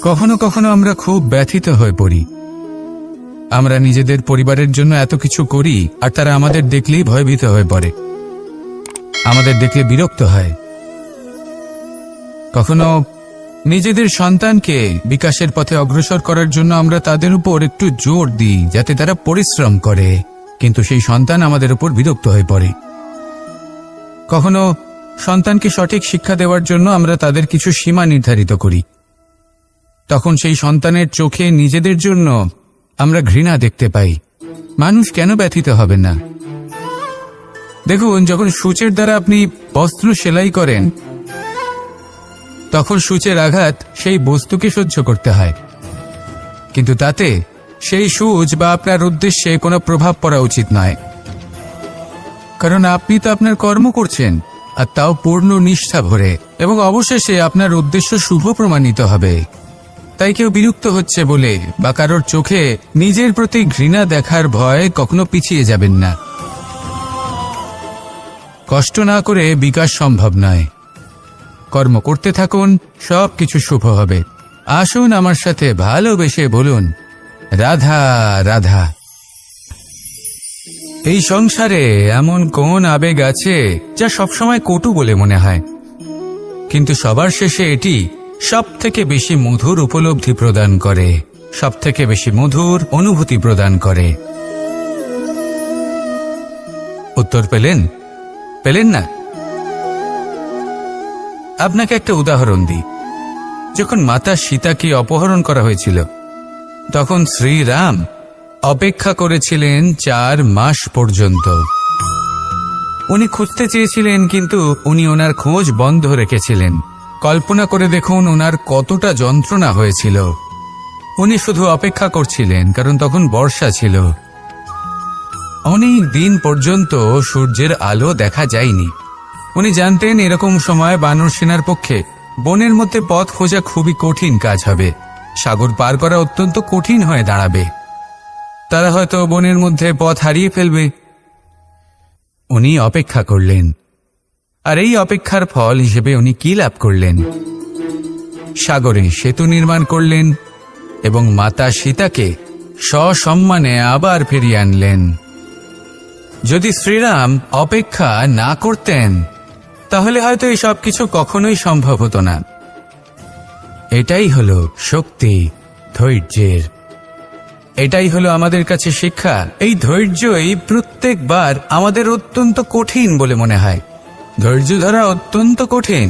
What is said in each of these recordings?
কখনো কখনো আমরা খুব ব্যথিত হয়ে পড়ি। আমরা নিজেদের পরিবারের জন্য এত কিছু করি আর তারা আমাদের দেখলেই ভয়ভীত হয়ে পড়ে, আমাদের দেখলে বিরক্ত হয়। কখনো নিজেদের সন্তানকে বিকাশের পথে অগ্রসর করার জন্য আমরা তাদের উপর একটু জোর দিই যাতে তারা পরিশ্রম করে, কিন্তু সেই সন্তান আমাদের উপর বিরক্ত হয়ে পড়ে। কখনো সন্তানকে সঠিক শিক্ষা দেওয়ার জন্য আমরা তাদের কিছু সীমা নির্ধারিত করি, তখন সেই সন্তানের চোখে নিজেদের জন্য আমরা ঘৃণা দেখতে পাই। মানুষ কেন ব্যথিত হবে না? দেখুন, যখন সূচের দ্বারা আপনি বস্ত্র সেলাই করেন তখন সূচের আঘাত সেই বস্তুকে সহ্য করতে হয়, কিন্তু তাতে সেই সূচ বা আপনার উদ্দেশ্যে কোনো প্রভাব পড়া উচিত নয়, কারণ আপনি তো আপনার কর্ম করছেন, আর তাও পূর্ণ নিষ্ঠা ভরে, এবং অবশেষে আপনার উদ্দেশ্য শুভ প্রমাণিত হবে। তাই কেউ বিরক্ত হচ্ছে বলে বা কারোর চোখে নিজের প্রতি ঘৃণা দেখার ভয় কখনো পিছিয়ে যাবেন না। কষ্ট না করে বিকাশ সম্ভব নয়। কর্ম করতে থাকুন, সব কিছু শুভ হবে। আসুন আমার সাথে ভালোবেসে বলুন, রাধা রাধা। এই সংসারে এমন কোন আবেগ আছে যা সবসময় কটু বলে মনে হয়, কিন্তু সবার শেষে এটি সব থেকে বেশি মধুর উপলব্ধি প্রদান করে, সব থেকে বেশি মধুর অনুভূতি প্রদান করে। উত্তর পেলেন না? আপনাকে একটা উদাহরণ দিই। যখন মাতা সীতাকে অপহরণ করা হয়েছিল তখন শ্রীরাম অপেক্ষা করেছিলেন 4 মাস পর্যন্ত। উনি খুঁজতে চেয়েছিলেন, কিন্তু উনি ওনার খোঁজ বন্ধ রেখেছিলেন। কল্পনা করে দেখুন ওনার কতটা যন্ত্রণা হয়েছিল। উনি শুধু অপেক্ষা করছিলেন, কারণ তখন বর্ষা ছিল। অনেক দিন পর্যন্ত সূর্যের আলো দেখা যায়নি। উনি জানতেন এরকম সময় বানর সেনার পক্ষে বনের মধ্যে পথ খোঁজা খুবই কঠিন কাজ হবে। সাগর পার করা অত্যন্ত কঠিন হয়ে দাঁড়াবে। তারা হয়তো বনের মধ্যে পথ হারিয়ে ফেলবে। উনি অপেক্ষা করলেন, আর এই অপেক্ষার ফল হিসেবে উনি কি লাভ করলেন? সাগরে সেতু নির্মাণ করলেন এবং মাতা সীতাকে সসম্মানে আবার ফিরিয়ে আনলেন। যদি শ্রীরাম অপেক্ষা না করতেন তাহলে হয়তো এই সব কিছু কখনোই সম্ভব হতো না। এটাই হলো শক্তি ধৈর্যের। এটাই হলো আমাদের কাছে শিক্ষা। এই ধৈর্যই প্রত্যেকবার আমাদের অত্যন্ত কঠিন বলে মনে হয়। ধৈর্য ধরা অত্যন্ত কঠিন,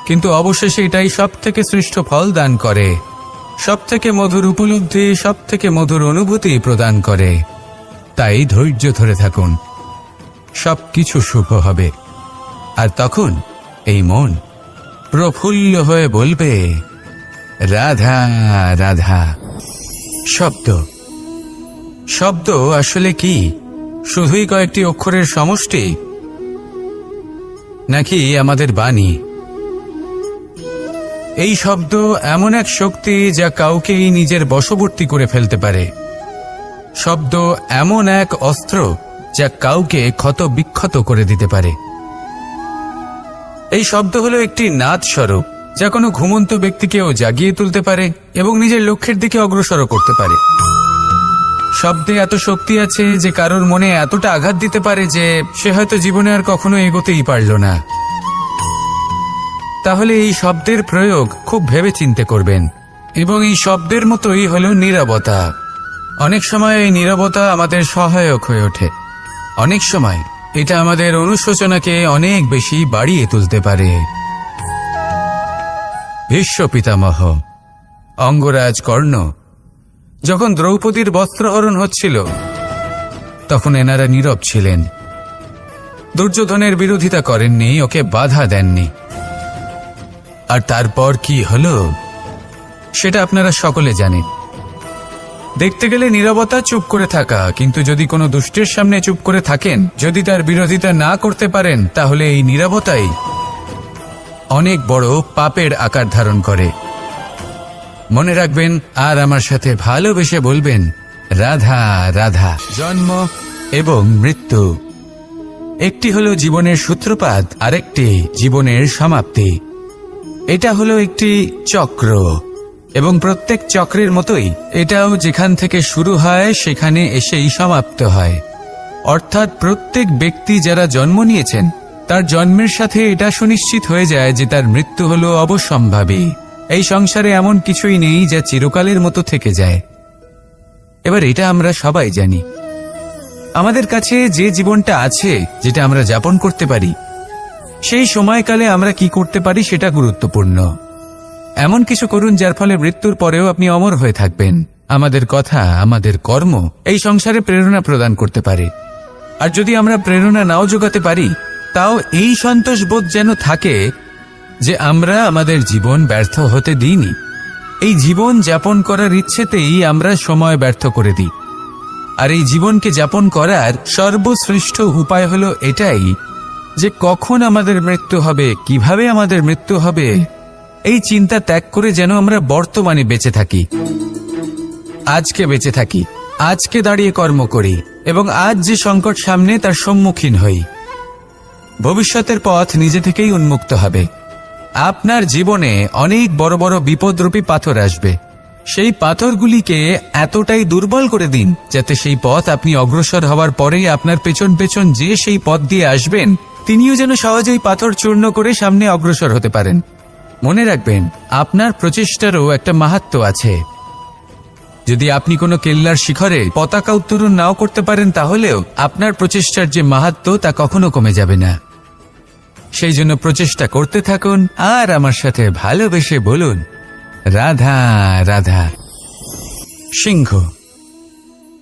কিন্তু অবশেষে এটাই সব থেকে শ্রেষ্ঠ ফল দান করে, সব থেকে মধুর উপলব্ধি, সব থেকে মধুর অনুভূতি প্রদান করে। তাই ধৈর্য ধরে থাকুন, সব কিছু শুভ হবে। আর তখন এই মন প্রফুল্ল হয়ে বলবে, রাধা রাধা। শব্দ আসলে কি? শুধুই কয়েকটি অক্ষরের সমষ্টি, নাকি আমাদের বাণী? এই শব্দ এমন এক শক্তি যা কাউকেই নিজের বশবর্তী করে ফেলতে পারে। শব্দ এমন এক অস্ত্র যা কাউকে ক্ষত বিক্ষত করে দিতে পারে। এই শব্দ হলো একটি নাদ স্বরূপ যা কোনো ঘুমন্ত ব্যক্তিকেও জাগিয়ে তুলতে পারে এবং নিজের লক্ষ্যের দিকে অগ্রসর করতে পারে। শব্দে এত শক্তি আছে যে কারোর মনে এতটা আঘাত দিতে পারে যে সে হয়তো জীবনে আর কখনো এগোতেই পারল না। তাহলে এই শব্দের প্রয়োগ খুব ভেবেচিন্তে করবেন। এবং এই শব্দের মতোই হলো নীরবতা। অনেক সময় এই নীরবতা আমাদের সহায়ক হয়ে ওঠে। অনেক সময় এটা আমাদের অনুশোচনাকে অনেক বেশি বাড়িয়ে তুলতে পারে। ভীষ্ম পিতামহ, অঙ্গরাজ কর্ণ, যখন দ্রৌপদীর বস্ত্রহরণ হচ্ছিল তখন এনারা নীরব ছিলেন। দুর্যোধনের বিরোধিতা করেননি, ওকে বাধা দেননি। আর তারপর কি হলো সেটা আপনারা সকলে জানেন। দেখতে গেলে নীরবতা চুপ করে থাকা, কিন্তু যদি কোনো দুষ্টের সামনে চুপ করে থাকেন, যদি তার বিরোধিতা না করতে পারেন, তাহলে এই নীরবতাই অনেক বড় পাপের আকার ধারণ করে। মনে রাখবেন আর আমার সাথে ভালোবেসে বলবেন, রাধা রাধা। জন্ম এবং মৃত্যু একটি হলো জীবনের সূত্রপাত, আরেকটি জীবনের সমাপ্তি। এটা হলো একটি চক্র, এবং প্রত্যেক চক্রের মতোই এটাও যেখান থেকে শুরু হয় সেখানে এসেই সমাপ্ত হয়। অর্থাৎ প্রত্যেক ব্যক্তি যারা জন্ম নিয়েছেন তার জন্মের সাথে এটা সুনিশ্চিত হয়ে যায় যে তার মৃত্যু হলো অবশ্যম্ভাবী। এই সংসারে এমন কিছুই নেই যা চিরকালের মতো থেকে যায়। এবার এটা আমরা সবাই জানি। আমাদের কাছে যে জীবনটা আছে, যেটা আমরা যাপন করতে পারি, সেই সময়কালে আমরা কি করতে পারি সেটা গুরুত্বপূর্ণ। এমন কিছু করুন যার ফলে মৃত্যুর পরেও আপনি অমর হয়ে থাকবেন। আমাদের কথা, আমাদের কর্ম এই সংসারে প্রেরণা প্রদান করতে পারে। আর যদি আমরা প্রেরণা নাও যোগাতে পারি, তাও এই সন্তোষ বোধ যেন থাকে যে আমরা আমাদের জীবন ব্যর্থ হতে দিইনি। এই জীবন যাপন করার ইচ্ছেতেই আমরা সময় ব্যর্থ করে দিই। আর এই জীবনকে যাপন করার সর্বশ্রেষ্ঠ উপায় হলো এটাই যে কখন আমাদের মৃত্যু হবে, কিভাবে আমাদের মৃত্যু হবে, এই চিন্তা ত্যাগ করে যেন আমরা বর্তমানে বেঁচে থাকি, আজকে বেঁচে থাকি, আজকে দাঁড়িয়ে কর্ম করি এবং আজ যে সংকট সামনে তার সম্মুখীন হই। ভবিষ্যতের পথ নিজে থেকেই উন্মুক্ত হবে। আপনার জীবনে অনেক বড় বড় বিপদরূপী পাথর আসবে। সেই পাথরগুলিকে এতটাই দুর্বল করে দিন যাতে সেই পথ আপনি অগ্রসর হওয়ার পরেই আপনার পেছন পেছন যে সেই পথ দিয়ে আসবেন তিনিও যেন সহজেই পাথর চূর্ণ করে সামনে অগ্রসর হতে পারেন। মনে রাখবেন, আপনার প্রচেষ্টারও একটা মাহাত্ম্য আছে। যদি আপনি কোনো কেল্লার শিখরে পতাকা উত্তোলন নাও করতে পারেন, তাহলেও আপনার প্রচেষ্টার যে মাহাত্ম্য তা কখনো কমে যাবে না। সেই জন্য প্রচেষ্টা করতে থাকুন আর আমার সাথে ভালোবেসে বলুন, রাধা রাধা। সিংহ।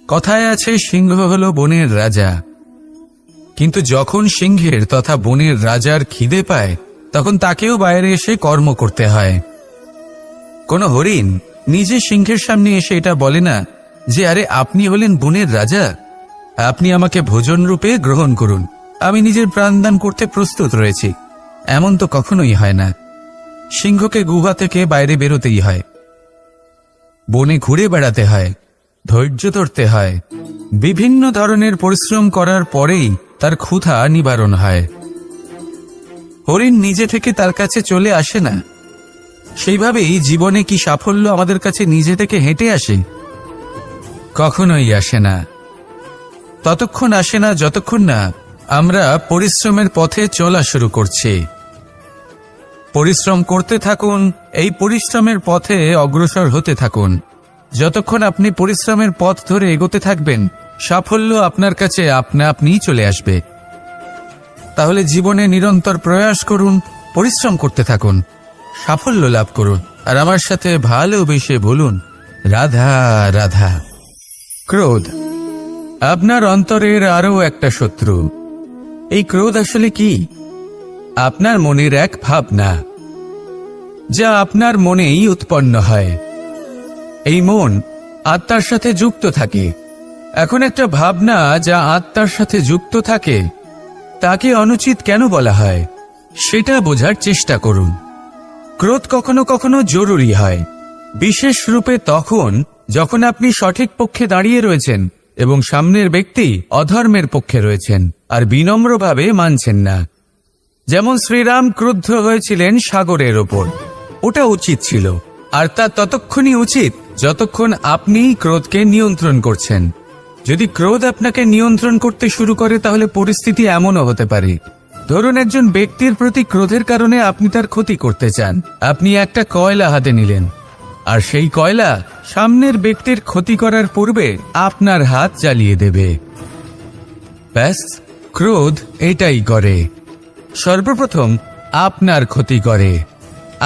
কথায় আছে সিংহ হলো বনের রাজা, কিন্তু যখন সিংহের তথা বনের রাজার খিদে পায় তখন তাকেও বাইরে এসে কর্ম করতে হয়। কোন হরিণ নিজে সিংহের সামনে এসে এটা বলে না যে, আরে আপনি হলেন বনের রাজা, আপনি আমাকে ভোজন রূপে গ্রহণ করুন, আমি নিজের প্রাণদান করতে প্রস্তুত রয়েছি। এমন তো কখনোই হয় না। সিংহকে গুহা থেকে বাইরে বেরোতেই হয়, বনে ঘুরে বেড়াতে হয়, ধৈর্য ধরতে হয়, বিভিন্ন ধরনের পরিশ্রম করার পরেই তার ক্ষুধা নিবারণ হয়। হরিণ নিজে থেকে তার কাছে চলে আসে না। সেইভাবেই জীবনে কি সাফল্য আমাদের কাছে নিজে থেকে হেঁটে আসে? কখনোই আসে না। ততক্ষণ আসে না যতক্ষণ না আমরা পরিশ্রমের পথে চলা শুরু করছি। পরিশ্রম করতে থাকুন, এই পরিশ্রমের পথে অগ্রসর হতে থাকুন। যতক্ষণ আপনি পরিশ্রমের পথ ধরে এগোতে থাকবেন, সাফল্য আপনার কাছে আপনা আপনিই চলে আসবে। তাহলে জীবনে নিরন্তর প্রয়াস করুন, পরিশ্রম করতে থাকুন, সাফল্য লাভ করুন। আর আমার সাথে ভালোবেসে বলুন, রাধা রাধা। ক্রোধ। আপনার অন্তরের আরও একটা শত্রু। এই ক্রোধ আসলে কি? আপনার মনের এক ভাবনা, যা আপনার মনেই উৎপন্ন হয়। এই মন আত্মার সাথে যুক্ত থাকে। এখন একটা ভাবনা যা আত্মার সাথে যুক্ত থাকে তাকে অনুচিত কেন বলা হয় সেটা বোঝার চেষ্টা করুন। ক্রোধ কখনো কখনো জরুরি হয়, বিশেষ রূপে তখন যখন আপনি সঠিক পক্ষে দাঁড়িয়ে রয়েছেন এবং সামনের ব্যক্তি অধর্মের পক্ষে রয়েছেন আর বিনম্রভাবে মানছেন না। যেমন শ্রীরাম ক্রুদ্ধ হয়েছিলেন সাগরের ওপর, ওটা উচিত ছিল, আর তা ততক্ষণই উচিত যতক্ষণ আপনি ক্রোধকে নিয়ন্ত্রণ করছেন। যদি ক্রোধ আপনাকে নিয়ন্ত্রণ করতে শুরু করে তাহলে পরিস্থিতি এমনও হতে পারে, ধরুন একজন ব্যক্তির প্রতি ক্রোধের কারণে আপনি তার ক্ষতি করতে চান। আপনি একটা কয়লা হাতে নিলেন, আর সেই কয়লা সামনের ব্যক্তির ক্ষতি করার পূর্বে আপনার হাত জ্বালিয়ে দেবে। ব্যাস, ক্রোধ এটাই করে, সর্বপ্রথম আপনার ক্ষতি করে,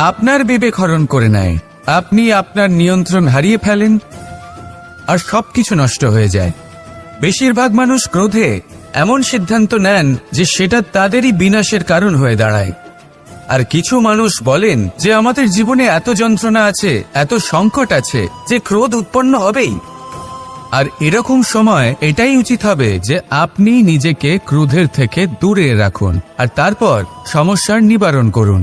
আপনার বিবেক হরণ করে নেয়, আপনি আপনার নিয়ন্ত্রণ হারিয়ে ফেলেন আর সবকিছু নষ্ট হয়ে যায়। বেশিরভাগ মানুষ ক্রোধে এমন সিদ্ধান্ত নেন যে সেটা তাদেরই বিনাশের কারণ হয়ে দাঁড়ায়। আর কিছু মানুষ বলেন যে আমাদের জীবনে এত যন্ত্রণা আছে, এত সংকট আছে যে ক্রোধ উৎপন্ন হবেই। আর এরকম সময় এটাই উচিত হবে যে আপনি নিজেকে ক্রোধের থেকে দূরে রাখুন আর তারপর সমস্যার নিবারণ করুন।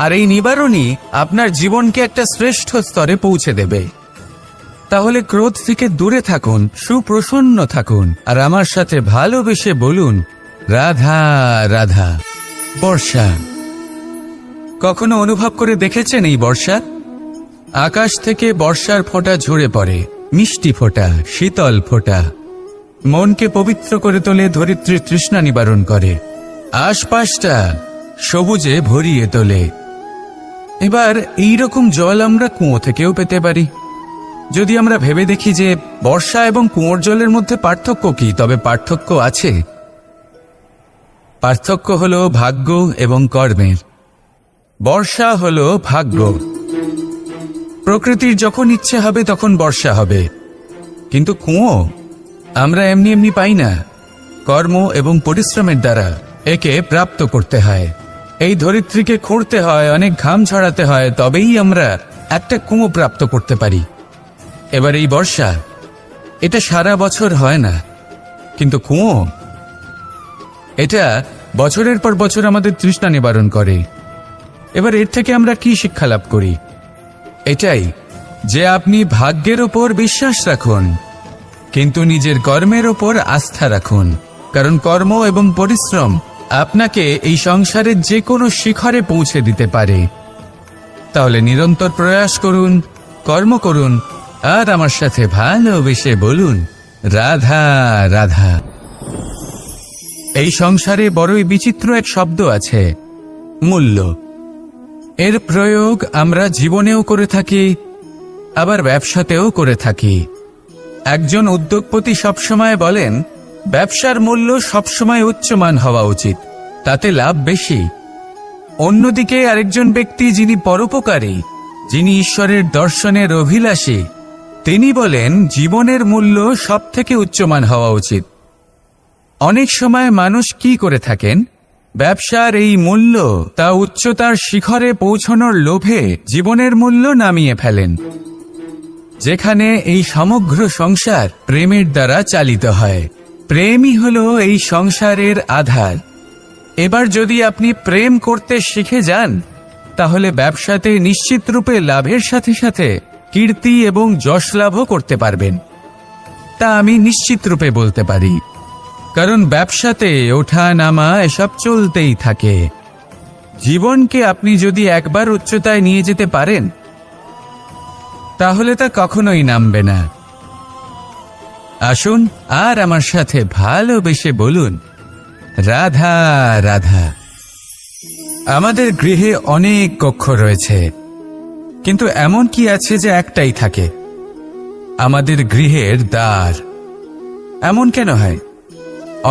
আর এই নিবারণই আপনার জীবনকে একটা শ্রেষ্ঠ স্তরে পৌঁছে দেবে। তাহলে ক্রোধ থেকে দূরে থাকুন, সুপ্রসন্ন থাকুন আর আমার সাথে ভালোবেসে বলুন, রাধা রাধা। বর্ষা। কখনো অনুভব করে দেখেছেন এই বর্ষা? আকাশ থেকে বর্ষার ফোঁটা ঝরে পড়ে, মিষ্টি ফোঁটা, শীতল ফোঁটা। মনকে পবিত্র করে তোলে, ধরিত্রীর তৃষ্ণা নিবারণ করে, আশপাশটা সবুজে ভরিয়ে তোলে। এবার এইরকম জল আমরা কুয়ো থেকেও পেতে পারি। যদি আমরা ভেবে দেখি যে বর্ষা এবং কুয়োর জলের মধ্যে পার্থক্য কি, তবে পার্থক্য আছে। পার্থক্য হলো ভাগ্য এবং কর্মের। বর্ষা হলো ভাগ্য। প্রকৃতির যখন ইচ্ছে হবে তখন বর্ষা হবে, কিন্তু কুয়ো আমরা এমনি এমনি পাই না। কর্ম এবং পরিশ্রমের দ্বারা একে প্রাপ্ত করতে হয়। এই ধরিত্রীকে খুঁড়তে হয়, অনেক ঘাম ছড়াতে হয়, তবেই আমরা একটা কুয়ো প্রাপ্ত করতে পারি। এবার এই বর্ষা, এটা সারা বছর হয় না, কিন্তু কুয়ো এটা বছরের পর বছর আমাদের তৃষ্ণা নিবারণ করে। এবার এর থেকে আমরা কি শিক্ষা লাভ করি? এটাই যে আপনি ভাগ্যের ওপর বিশ্বাস রাখুন, কিন্তু নিজের কর্মের ওপর আস্থা রাখুন। কারণ কর্ম এবং পরিশ্রম আপনাকে এই সংসারের যে কোনো শিখরে পৌঁছে দিতে পারে। তাহলে নিরন্তর প্রয়াস করুন, কর্ম করুন, আর আমার সাথে ভালোবেসে বলুন রাধা রাধা। এই সংসারে বড়ই বিচিত্র এক শব্দ আছে, মূল্য। এর প্রয়োগ আমরা জীবনেও করে থাকি, আবার ব্যবসাতেও করে থাকি। একজন উদ্যোগপতি সবসময় বলেন ব্যবসার মূল্য সবসময় উচ্চমান হওয়া উচিত, তাতে লাভ বেশি। অন্যদিকে আরেকজন ব্যক্তি যিনি পরোপকারী, যিনি ঈশ্বরের দর্শনের অভিলাষী, তিনি বলেন জীবনের মূল্য সবথেকে উচ্চমান হওয়া উচিত। অনেক সময় মানুষ কি করে থাকেন, ব্যবসার এই মূল্য তা উচ্চতার শিখরে পৌঁছানোর লোভে জীবনের মূল্য নামিয়ে ফেলেন। যেখানে এই সমগ্র সংসার প্রেমের দ্বারা চালিত হয়। প্রেমই হলো এই সংসারের আধার। এবার যদি আপনি প্রেম করতে শিখে যান, তাহলে ব্যবসাতে নিশ্চিত রূপে লাভের সাথে সাথে কীর্তি এবং যশ লাভও করতে পারবেন। তা আমি নিশ্চিত রূপে বলতে পারি, কারণ ব্যবসাতে ওঠা নামা এসব চলতেই থাকে। জীবনকে আপনি যদি একবার উচ্চতায় নিয়ে যেতে পারেন, তাহলে তা কখনোই নামবে না। আসুন আর আমার সাথে ভালোবেসে বলুন রাধা রাধা। আমাদের গৃহে অনেক কক্ষ রয়েছে, কিন্তু এমন কি আছে যে একটাই থাকে? আমাদের গৃহের দ্বার। এমন কেন হয়?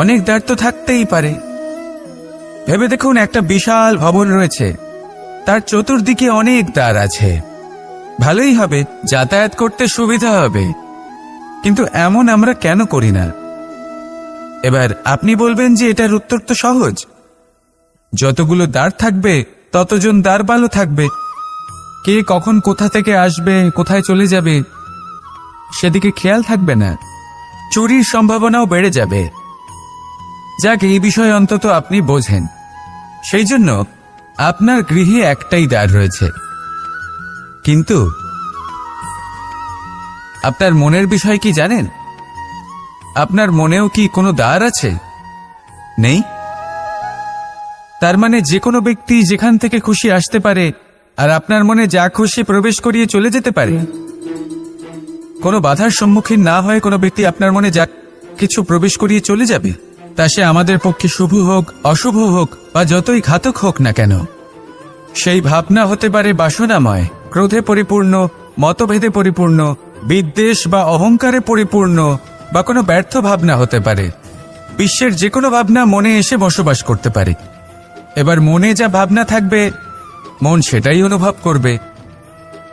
অনেক দ্বার তো থাকতেই পারে। ভেবে দেখুন, একটা বিশাল ভবন রয়েছে, তার চতুর্দিকে অনেক দ্বার আছে। ভালোই হবে, যাতায়াত করতে সুবিধা হবে, কিন্তু এমন আমরা কেন করি না? এবার আপনি বলবেন যে এটার উত্তর তো সহজ। যতগুলো দ্বার থাকবে ততজন দ্বারপালও থাকবে। কে কখন কোথা থেকে আসবে, কোথায় চলে যাবে, সেদিকে খেয়াল থাকবে না। চুরির সম্ভাবনাও বেড়ে যাবে। যাক, এই বিষয়ে অন্তত আপনি বোঝেন। সেই জন্য আপনার গৃহে একটাই দ্বার রয়েছে। কিন্তু আপনার মনের বিষয় কি জানেন? আপনার মনেও কি কোনো দ্বার আছে? নেই। তার মানে যে কোনো ব্যক্তি যেখান থেকে খুশি আসতে পারে, আর আপনার মনে যা খুশি প্রবেশ করিয়ে চলে যেতে পারে। কোনো বাধার সম্মুখীন না হয়ে কোনো ব্যক্তি আপনার মনে যা কিছু প্রবেশ করিয়ে চলে যাবে, তা সে আমাদের পক্ষে শুভ হোক, অশুভ হোক, বা যতই ঘাতক হোক না কেন। সেই ভাবনা হতে পারে বাসনাময়, ক্রোধে পরিপূর্ণ, মতভেদে পরিপূর্ণ, বিদ্বেষ বা অহংকারে পরিপূর্ণ, বা কোনো ব্যর্থ ভাবনা হতে পারে। বিশ্বের যে কোনো ভাবনা মনে এসে বসবাস করতে পারে। এবার মনে যা ভাবনা থাকবে, মন সেটাই অনুভব করবে।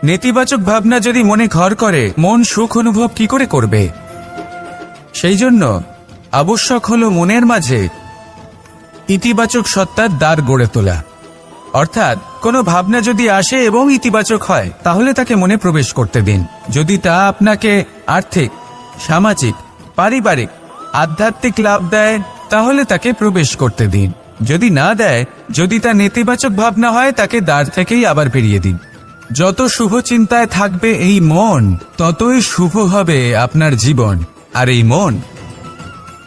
নেতিবাচক ভাবনা যদি মনে ঘর করে, মন সুখ অনুভব কি করে করবে? সেই জন্য আবশ্যক হলো মনের মাঝে ইতিবাচক সত্তার দ্বার গড়ে তোলা। অর্থাৎ কোনো ভাবনা যদি আসে এবং ইতিবাচক হয়, তাহলে তাকে মনে প্রবেশ করতে দিন। যদি তা আপনাকে আর্থিক, সামাজিক, পারিবারিক, আধ্যাত্মিক লাভ দেয়, তাহলে তাকে প্রবেশ করতে দিন। যদি না দেয়, যদি তা নেতিবাচক ভাবনা হয়, তাকে দ্বার থেকেই আবার বেরিয়ে দিন। যত শুভ চিন্তায় থাকবে এই মন, ততই শুভ হবে আপনার জীবন। আর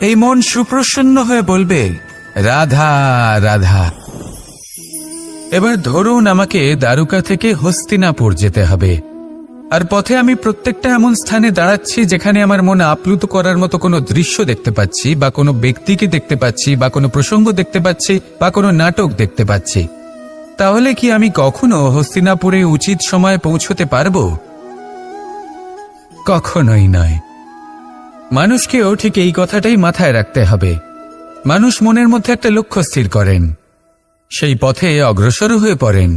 এই মন সুপ্রসন্ন হয়ে বলবে রাধা রাধা। এবার ধরুন আমাকে দ্বারকা থেকে হস্তিনাপুর যেতে হবে, আর পথে আমি প্রত্যেকটা এমন স্থানে দাঁড়াচ্ছি যেখানে আমার মন আপ্লুত করার মতো কোনো দৃশ্য দেখতে পাচ্ছি, বা কোনো ব্যক্তিকে দেখতে পাচ্ছি, বা কোনো প্রসঙ্গ দেখতে পাচ্ছি, বা কোনো নাটক দেখতে পাচ্ছি। তাহলে কি আমি কখনো হস্তিনাপুরে উচিত সময়ে পৌঁছতে পারবো? কখনোই নয়। মানুষকেও ঠিক এই কথাটাই মাথায় রাখতে হবে। মানুষ মনের মধ্যে একটা লক্ষ্য স্থির করেন, সেই পথে অগ্রসর হয়ে পড়েন।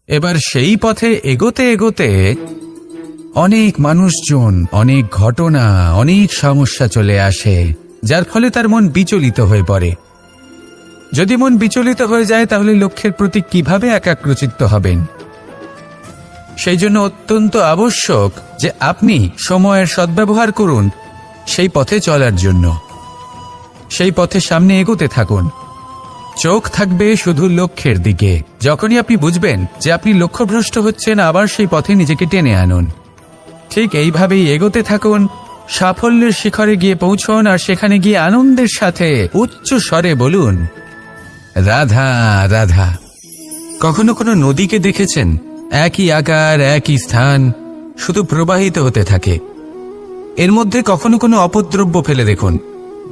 এবার সেই পথে এগোতে এগোতে অনেক মানুষজন, অনেক ঘটনা, অনেক সমস্যা চলে আসে, যার ফলে তার মন বিচলিত হয়ে পড়ে। যদি মন বিচলিত হয়ে যায় তাহলে লক্ষ্যের প্রতি কিভাবে একাগ্রচিত্ত হবেন? সেই জন্য অত্যন্ত আবশ্যক যে আপনি সময়ের সদ্ব্যবহার করুন সেই পথে চলার জন্য। সেই পথে সামনে এগোতে থাকুন, চোখ থাকবে শুধু লক্ষ্যের দিকে। যখনই আপনি বুঝবেন যে আপনি লক্ষ্যভ্রষ্ট হচ্ছেন, আবার সেই পথে নিজেকে টেনে আনুন। ঠিক এইভাবেই এগোতে থাকুন, সাফল্যের শিখরে গিয়ে পৌঁছন, আর সেখানে গিয়ে আনন্দের সাথে উচ্চ স্বরে বলুন, রাধা রাধা। কখনো কোনো নদীকে দেখেছেন? একই আকার, একই স্থান, শুধু প্রবাহিত হতে থাকে। এর মধ্যে কখনো কোনো অপদ্রব্য ফেলে দেখুন,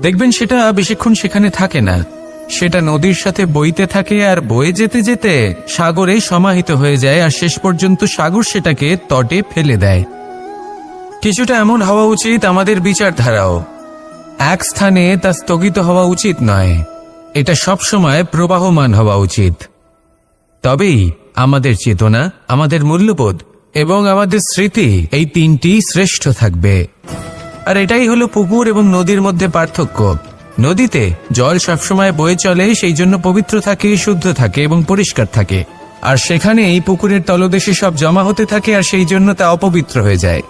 দেখবেন সেটা বেশিক্ষণ সেখানে থাকে না। সেটা নদীর সাথে বইতে থাকে, আর বয়ে যেতে যেতে সাগরে সমাহিত হয়ে যায়, আর শেষ পর্যন্ত সাগর সেটাকে তটে ফেলে দেয়। কিছুটা এমন হওয়া উচিত আমাদের বিচারধারাও। এক স্থানে তা স্থগিত হওয়া উচিত নয়, এটা সবসময় প্রবাহমান হওয়া উচিত। তবেই আমাদের চেতনা, আমাদের মূল্যবোধ এবং আমাদের স্মৃতি, এই তিনটি শ্রেষ্ঠ থাকবে। আর এটাই হলো পুকুর এবং নদীর মধ্যে পার্থক্য। নদীতে জল সবসময় বয়ে চলে, সেই জন্য পবিত্র থাকে, শুদ্ধ থাকে এবং পরিষ্কার থাকে। আর সেখানে এই পুকুরের তলদেশে সব জমা হতে থাকে, আর সেই জন্য তা অপবিত্র হয়ে যায়।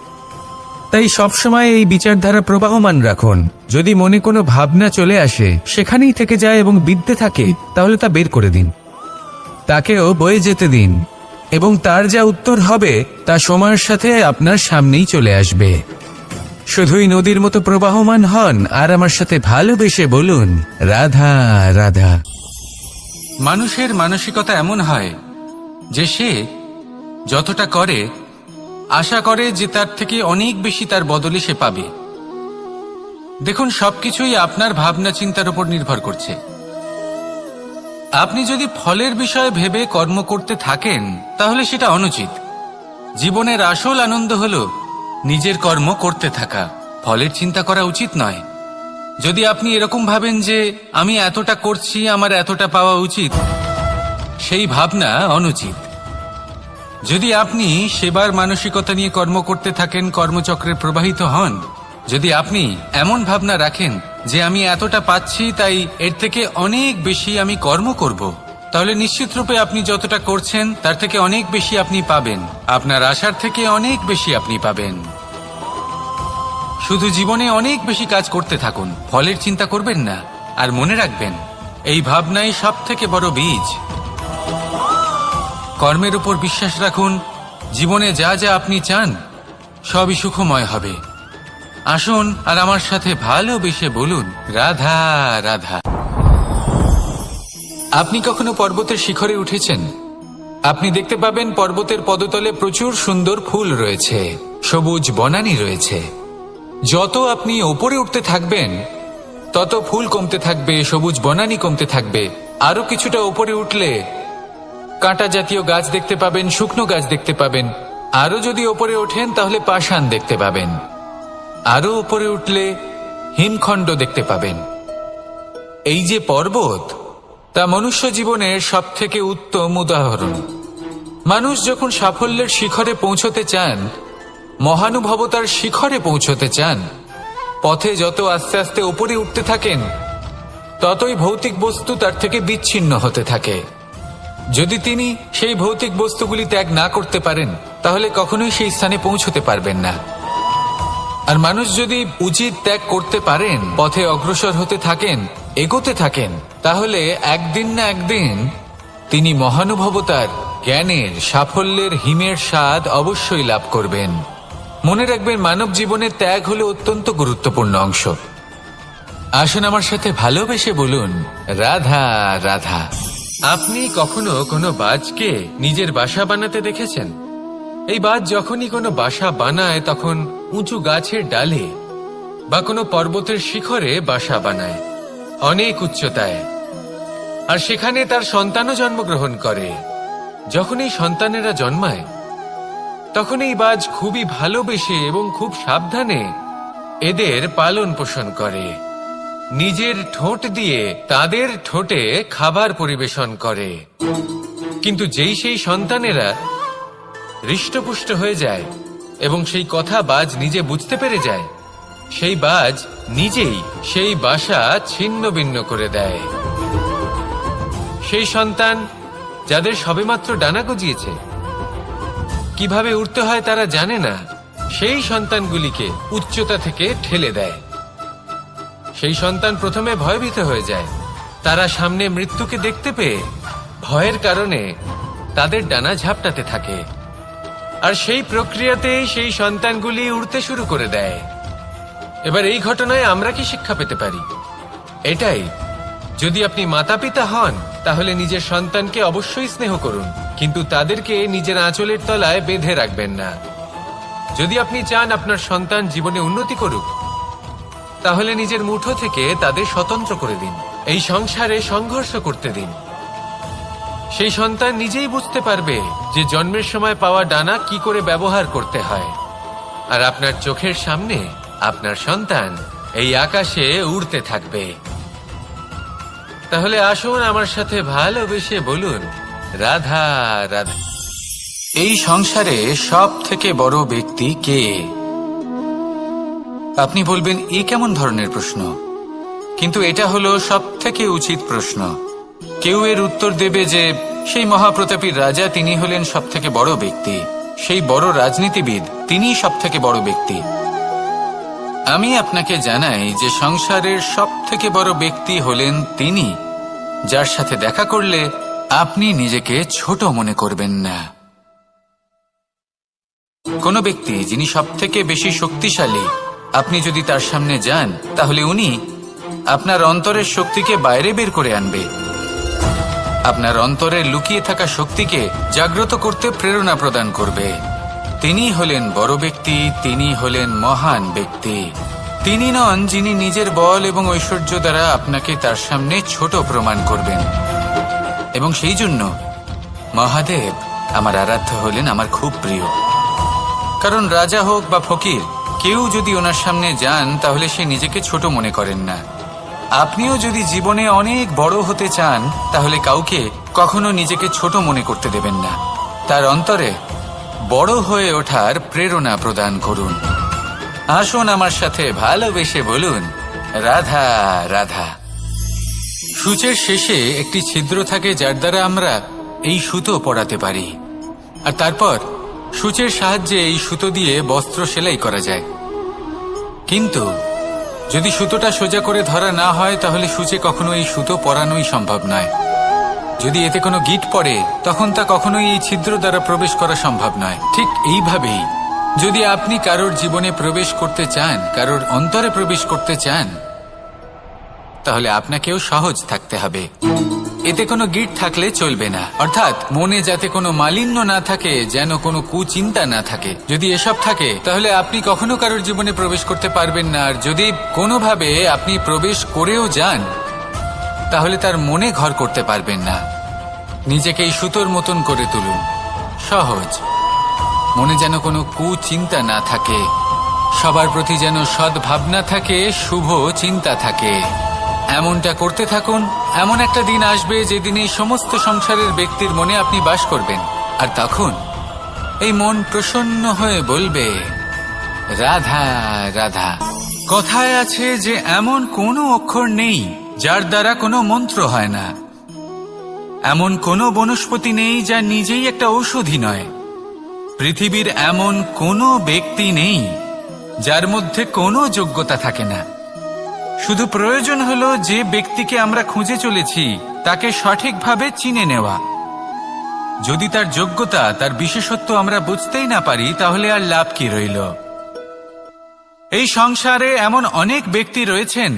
তাই সবসময় এই বিচারধারা প্রবাহমান রাখুন। যদি মনে কোনো ভাবনা চলে আসে, সেখানেই থেকে যায় এবং বিদ্যে থাকে, তাহলে তা বের করে দিন, তাকেও বয়ে যেতে দিন, এবং তার যা উত্তর হবে তা সময়ের সাথে আপনার সামনেই চলে আসবে। শুধুই নদীর মতো প্রবাহমান হন, আর আমার সাথে ভালোবেসে বলুন, রাধা রাধা। মানুষের মানসিকতা এমন হয় যে সে যতটা করে আশা করে যে তার থেকে অনেক বেশি তার বদলে সে পাবে। দেখুন, সবকিছুই আপনার ভাবনা চিন্তার উপর নির্ভর করছে। আপনি যদি ফলের বিষয়ে ভেবে কর্ম করতে থাকেন তাহলে সেটা অনুচিত। জীবনের আসল আনন্দ হলো নিজের কর্ম করতে থাকা, ফলের চিন্তা করা উচিত নয়। যদি আপনি এরকম ভাবেন যে আমি এতটা করছি, আমার এতটা পাওয়া উচিত, সেই ভাবনা অনুচিত। যদি আপনি সেবার মানসিকতা নিয়ে কর্ম করতে থাকেন, কর্মচক্রে প্রবাহিত হন, যদি আপনি এমন ভাবনা রাখেন যে আমি এতটা পাচ্ছি তাই এর থেকে অনেক বেশি আমি কর্ম করব, তাহলে নিশ্চিতরূপে আপনি যতটা করছেন তার থেকে অনেক বেশি আপনি পাবেন, আপনার আশার থেকে অনেক বেশি আপনি পাবেন। শুধু জীবনে অনেক বেশি কাজ করতে থাকুন, ফলের চিন্তা করবেন না। আর মনে রাখবেন, এই ভাবনাই সব থেকে বড় বীজ। কর্মের উপর বিশ্বাস রাখুন, জীবনে যা যা আপনি চান সবই সুখময় হবে। আসুন আর আমার সাথে ভালোবেসে বলুন, রাধা রাধা। আপনি কখনো পর্বতের শিখরে উঠেছেন? আপনি দেখতে পাবেন পর্বতের পদতলে প্রচুর সুন্দর ফুল রয়েছে, সবুজ বনানী রয়েছে। যত আপনি ওপরে উঠতে থাকবেন তত ফুল কমতে থাকবে, সবুজ বনানী কমতে থাকবে। আরো কিছুটা ওপরে উঠলে কাঁটা জাতীয় গাছ দেখতে পাবেন, শুকনো গাছ দেখতে পাবেন। আরো যদি ওপরে ওঠেন তাহলে পাষাণ দেখতে পাবেন। আরো উপরে উঠলে হিমখণ্ড দেখতে পাবেন। এই যে পর্বত, তা মনুষ্য জীবনের সব থেকে উত্তম উদাহরণ। মানুষ যখন সাফল্যের শিখরে পৌঁছতে চান, মহানুভবতার শিখরে পৌঁছতে চান, পথে যত আস্তে আস্তে উপরে উঠতে থাকেন ততই ভৌতিক বস্তু তার থেকে বিচ্ছিন্ন হতে থাকে। যদি তিনি সেই ভৌতিক বস্তুগুলি ত্যাগ না করতে পারেন তাহলে কখনোই সেই স্থানে পৌঁছতে পারবেন না। আর মানুষ যদি উচিত ত্যাগ করতে পারেন, পথে অগ্রসর হতে থাকেন, এগোতে থাকেন, তাহলে একদিন না একদিন তিনি মহানুভবতার, জ্ঞানের, সাফল্যের হিমের স্বাদ অবশ্যই লাভ করবেন। মনে রাখবেন, মানব জীবনের ত্যাগ হলো অত্যন্ত গুরুত্বপূর্ণ অংশ। আসুন আমার সাথে ভালোবেসে বলুন, রাধা রাধা। আপনি কখনো কোনো বাজকে নিজের বাসা বানাতে দেখেছেন? এই বাজ যখনই কোনো বাসা বানায় তখন উঁচু গাছের ডালে বা কোনো পর্বতের শিখরে বাসা বানায়, অনেক উচ্চতায়, আর সেখানে তার সন্তানও জন্মগ্রহণ করে। যখন এই সন্তানেরা জন্মায় তখন এই বাজ খুবই ভালোবেসে এবং খুব সাবধানে এদের পালন পোষণ করে, নিজের ঠোঁট দিয়ে তাদের ঠোঁটে খাবার পরিবেশন করে। কিন্তু যেই সেই সন্তানেরা হৃষ্টপুষ্ট হয়ে যায় এবং সেই কথা বাজ নিজে বুঝতে পেরে যায়, সেই বাজ নিজেই সেই বাসা ছিন্ন ভিন্ন করে দেয়। সেই সন্তান যাদের সবেমাত্র ডানা গজিয়েছে, কিভাবে উড়তে হয় তারা জানে না, সেই সন্তানগুলিকে উচ্চতা থেকে ঠেলে দেয়। সেই সন্তান প্রথমে ভয়ভীত হয়ে যায়। তারা সামনে মৃত্যুকে দেখতে পেয়ে ভয়ের কারণে তাদের ডানা ঝাপটাতে থাকে, আর সেই প্রক্রিয়াতেই সেই সন্তানগুলি উড়তে শুরু করে দেয়। এবার এই ঘটনায় আমরা কি শিক্ষা পেতে পারি? এটাই, যদি আপনি মাতা পিতা হন তাহলে নিজের সন্তানকে অবশ্যই স্নেহ করুন, কিন্তু তাদেরকে নিজের আঁচলের তলায় বেঁধে রাখবেন না। যদি আপনি চান আপনার সন্তান জীবনে উন্নতি করুক, তাহলে নিজের মুঠো থেকে তাদের স্বতন্ত্র করে দিন, এই সংসারে সংঘর্ষ করতে দিন। সেই সন্তান নিজেই বুঝতে পারবে যে জন্মের সময় পাওয়া ডানা কি করে ব্যবহার করতে হয়, আর আপনার চোখের সামনে আপনার সন্তান এই আকাশে উড়তে থাকবে। তাহলে আসুন আমার সাথে ভালোবেসে বলুন, রাধা রাধা। এই সংসারে সব থেকে বড় ব্যক্তি কে? আপনি বলবেন, এ কেমন ধরনের প্রশ্ন? কিন্তু এটা হলো সব থেকে উচিত প্রশ্ন। কেউ এর উত্তর দেবে যে সেই মহাপ্রতাপী রাজা, তিনি হলেন সব থেকে বড় ব্যক্তি, সেই বড় রাজনীতিবিদ, তিনিই সব থেকে বড় ব্যক্তি। আমি আপনাকে জানাই যে সংসারের সব থেকে বড় ব্যক্তি হলেন তিনি, যার সাথে দেখা করলে আপনি নিজেকে ছোট মনে করবেন না। কোনো ব্যক্তি যিনি সব থেকে বেশি শক্তিশালী, আপনি যদি তার সামনে যান তাহলে উনি আপনার অন্তরের শক্তিকে বাইরে বের করে আনবে, আপনার অন্তরে লুকিয়ে থাকা শক্তিকে জাগ্রত করতে প্রেরণা প্রদান করবে। তিনি হলেন বড় ব্যক্তি, তিনি হলেন মহান ব্যক্তি। তিনি নন যিনি নিজের বল এবং ঐশ্বর্য দ্বারা আপনাকে তার সামনে ছোট প্রমাণ করবেন। এবং সেই জন্য মহাদেব আমার আরাধ্য হলেন আমার খুব প্রিয়। কারণ রাজা হোক বা ফকির, কেউ যদি ওনার সামনে যান তাহলে সে নিজেকে ছোট মনে করেন না। আপনিও যদি জীবনে অনেক বড় হতে চান তাহলে কাউকে কখনো নিজেকে ছোট মনে করতে দেবেন না। তার অন্তরে বড় হয়ে ওঠার প্রেরণা প্রদান করুন। আসুন আমার সাথে ভালোবেসে বলুন, রাধা রাধা। সূচের শেষে একটি ছিদ্র থাকে যার দ্বারা আমরা এই সুতো পরাতে পারি, আর তারপর সূচের সাহায্যে এই সুতো দিয়ে বস্ত্র সেলাই করা যায়। কিন্তু যদি সুতোটা সোজা করে ধরা না হয় তাহলে সূচে কখনো এই সুতো পরানোই সম্ভব নয়। যদি এতে কোনো গিঁট পড়ে তখন তা কখনোই এই ছিদ্র দ্বারা প্রবেশ করা সম্ভব নয়। ঠিক এইভাবেই যদি আপনি কারোর জীবনে প্রবেশ করতে চান, কারোর অন্তরে প্রবেশ করতে চান, তাহলে আপনাকেও সহজ থাকতে হবে। এতে কোনো গিঁট থাকলে চলবে না, অর্থাৎ মনে যাতে কোনো মালিন্য না থাকে, যেন কোনো কুচিন্তা না থাকে। যদি এসব থাকে তাহলে আপনি কখনো কারোর জীবনে প্রবেশ করতে পারবেন না। আর যদি কোনোভাবে আপনি প্রবেশ করেও যান তাহলে তার মনে ঘর করতে পারবেন না। নিজেকে এই সুতোর মতন করে তুলুন, সহজ। মনে যেন কোনো কুচিন্তা না থাকে, সবার প্রতি যেন সদ্ভাবনা থাকে, শুভ চিন্তা থাকে। এমনটা করতে থাকুন। এমন একটা দিন আসবে যেদিন এই সমস্ত সংসারের ব্যক্তির মনে আপনি বাস করবেন, আর তখন এই মন প্রসন্ন হয়ে বলবে, রাধা রাধা। কথায় আছে যে এমন কোনো অক্ষর নেই যার দ্বারা কোনো মন্ত্র হয় না, এমন কোনো বনস্পতি নেই যা নিজেই একটা ঔষধি নয়, পৃথিবীর এমন কোনো ব্যক্তি নেই যার মধ্যে কোনো যোগ্যতা থাকে না। শুধু প্রয়োজন হলো যে ব্যক্তিকে আমরা খুঁজে চলেছি তাকে সঠিকভাবে চিনে নেওয়া। যদি তার যোগ্যতা, তার বিশেষত্ব আমরা বুঝতেই না পারি তাহলে আর লাভ কি রইল? এই সংসারে এমন অনেক ব্যক্তি রয়েছেন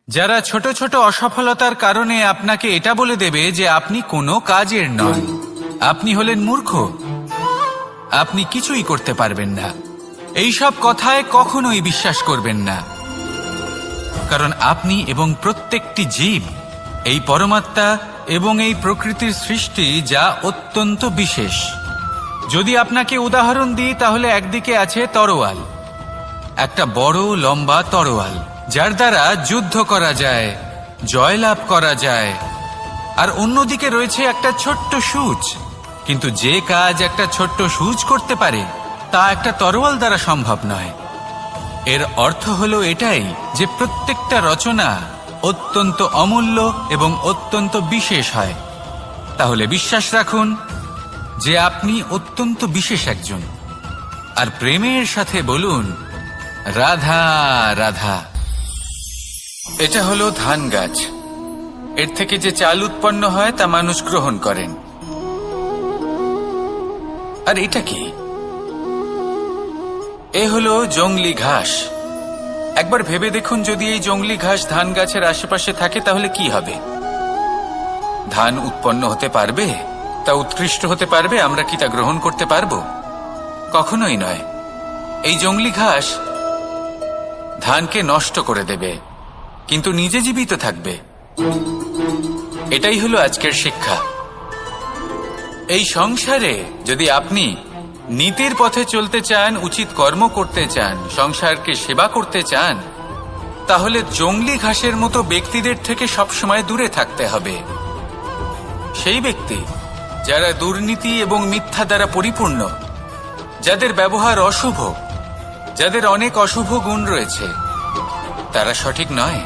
যারা ছোট ছোট অসফলতার কারণে আপনাকে এটা বলে দেবে যে আপনি কোনো কাজের নন, আপনি হলেন মূর্খ, আপনি কিছুই করতে পারবেন না, এইসব কথায় কখনোই বিশ্বাস করবেন না। কারণ আপনি এবং প্রত্যেকটি জীব এই পরমাত্মা এবং এই প্রকৃতির সৃষ্টি, যা অত্যন্ত বিশেষ। যদি আপনাকে উদাহরণ দিই তাহলে একদিকে আছে তরোয়াল, একটা বড় লম্বা তরোয়াল, যার দ্বারা যুদ্ধ করা যায়, জয়লাভ করা যায়। আর অন্যদিকে রয়েছে একটা ছোট্ট সূচ, কিন্তু যে কাজ একটা ছোট্ট সূচ করতে পারে তা একটা তরোয়াল দ্বারা সম্ভব নয়। এর অর্থ হলো এটাই যে প্রত্যেকটা রচনা অত্যন্ত অমূল্য এবং অত্যন্ত বিশেষ হয়। তাহলে বিশ্বাস রাখুন যে আপনি অত্যন্ত বিশেষ একজন, আর প্রেমের সাথে বলুন রাধা রাধা। এটা হলো ধান গাছ, এর থেকে যে চাল উৎপন্ন হয় তা মানুষ গ্রহণ করেন। আর এটা কি? এ হলো জংলি ঘাস। একবার ভেবে দেখুন, যদি এই জংলি ঘাস ধান গাছের আশেপাশে থাকে তাহলে কি হবে? ধান উৎপন্ন হতে পারবে? তা উৎকৃষ্ট হতে পারবে? আমরা কি তা গ্রহণ করতে পারবো? কখনোই নয়। এই জংলি ঘাস ধানকে নষ্ট করে দেবে, কিন্তু নিজে জীবিত থাকবে। এটাই হলো আজকের শিক্ষা। এই সংসারে যদি আপনি নীতির পথে চলতে চান, উচিত কর্ম করতে চান, সংসারকে সেবা করতে চান, তাহলে জংলি ঘাসের মতো ব্যক্তিদের থেকে সবসময় দূরে থাকতে হবে। সেই ব্যক্তি যারা দুর্নীতি এবং মিথ্যা দ্বারা পরিপূর্ণ, যাদের ব্যবহার অশুভ, যাদের অনেক অশুভ গুণ রয়েছে, তারা সঠিক নয়।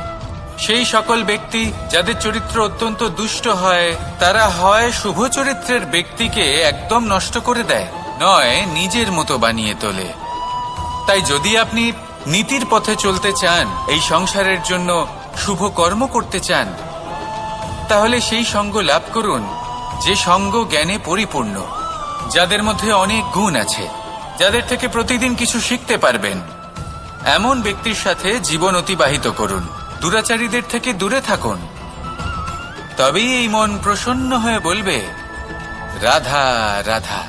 সেই সকল ব্যক্তি যাদের চরিত্র অত্যন্ত দুষ্ট হয়, তারা হয় শুভ চরিত্রের ব্যক্তিকে একদম নষ্ট করে দেয়, নয় নিজের মতো বানিয়ে তোলে। তাই যদি আপনি নীতির পথে চলতে চান, এই সংসারের জন্য শুভ কর্ম করতে চান, তাহলে সেই সঙ্গ লাভ করুন যে সঙ্গ জ্ঞানে পরিপূর্ণ, যাদের মধ্যে অনেক গুণ আছে, যাদের থেকে প্রতিদিন কিছু শিখতে পারবেন। এমন ব্যক্তির সাথে জীবন অতিবাহিত করুন, দুরাচারীদের থেকে দূরে থাকুন। তবেই এই মন প্রসন্ন হয়ে বলবে রাধা রাধা।